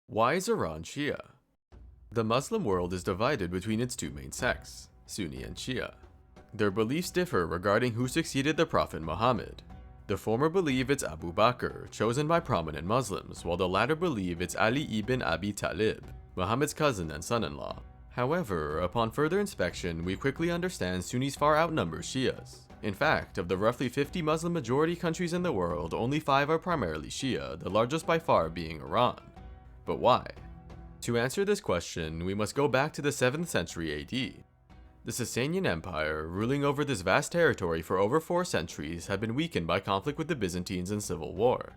Why is Iran Shia? The Muslim world is divided between its two main sects, Sunni and Shia. Their beliefs differ regarding who succeeded the Prophet Muhammad. The former believe it's Abu Bakr, chosen by prominent Muslims, while the latter believe it's Ali ibn Abi Talib, Muhammad's cousin and son-in-law. However, upon further inspection, we quickly understand Sunnis far outnumber Shias. In fact, of the roughly 50 Muslim majority countries in the world, only 5 are primarily Shia, the largest by far being Iran. But why? To answer this question, we must go back to the 7th century AD. The Sasanian Empire, ruling over this vast territory for over 4 centuries, had been weakened by conflict with the Byzantines and civil war.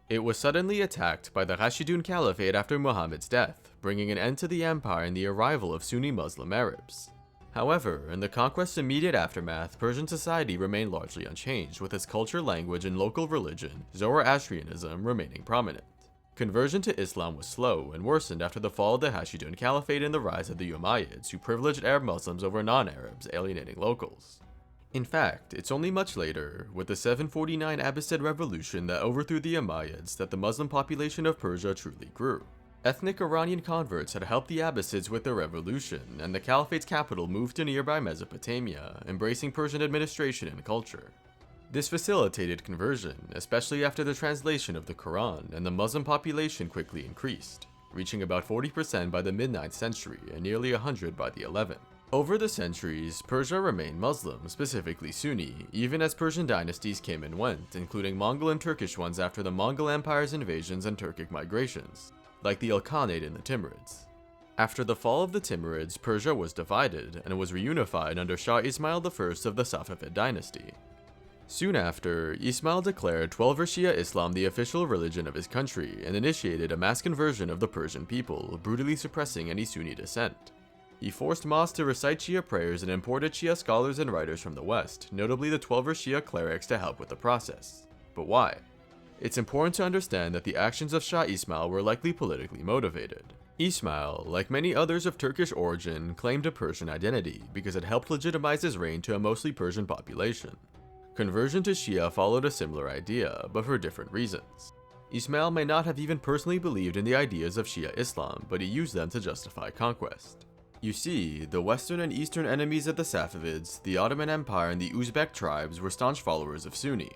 It was suddenly attacked by the Rashidun Caliphate after Muhammad's death, bringing an end to the empire and the arrival of Sunni Muslim Arabs. However, in the conquest's immediate aftermath, Persian society remained largely unchanged, with its culture, language, and local religion, Zoroastrianism, remaining prominent. Conversion to Islam was slow and worsened after the fall of the Rashidun Caliphate and the rise of the Umayyads, who privileged Arab Muslims over non-Arabs, alienating locals. In fact, it's only much later, with the 749 Abbasid revolution that overthrew the Umayyads, that the Muslim population of Persia truly grew. Ethnic Iranian converts had helped the Abbasids with their revolution, and the Caliphate's capital moved to nearby Mesopotamia, embracing Persian administration and culture. This facilitated conversion, especially after the translation of the Quran, and the Muslim population quickly increased, reaching about 40% by the mid-9th century and nearly 100 by the 11th. Over the centuries, Persia remained Muslim, specifically Sunni, even as Persian dynasties came and went, including Mongol and Turkish ones after the Mongol Empire's invasions and Turkic migrations, like the Ilkhanate and the Timurids. After the fall of the Timurids, Persia was divided, and was reunified under Shah Ismail I of the Safavid dynasty. Soon after, Ismail declared Twelver Shia Islam the official religion of his country and initiated a mass conversion of the Persian people, brutally suppressing any Sunni dissent. He forced mosques to recite Shia prayers and imported Shia scholars and writers from the West, notably the Twelver Shia clerics, to help with the process. But why? It's important to understand that the actions of Shah Ismail were likely politically motivated. Ismail, like many others of Turkish origin, claimed a Persian identity because it helped legitimize his reign to a mostly Persian population. Conversion to Shia followed a similar idea, but for different reasons. Ismail may not have even personally believed in the ideas of Shia Islam, but he used them to justify conquest. You see, the western and eastern enemies of the Safavids, the Ottoman Empire, and the Uzbek tribes were staunch followers of Sunni.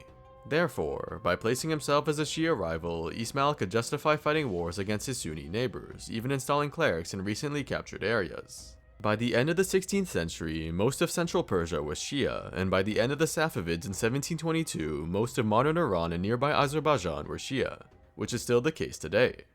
Therefore, by placing himself as a Shia rival, Ismail could justify fighting wars against his Sunni neighbors, even installing clerics in recently captured areas. By the end of the 16th century, most of central Persia was Shia, and by the end of the Safavids in 1722, most of modern Iran and nearby Azerbaijan were Shia, which is still the case today.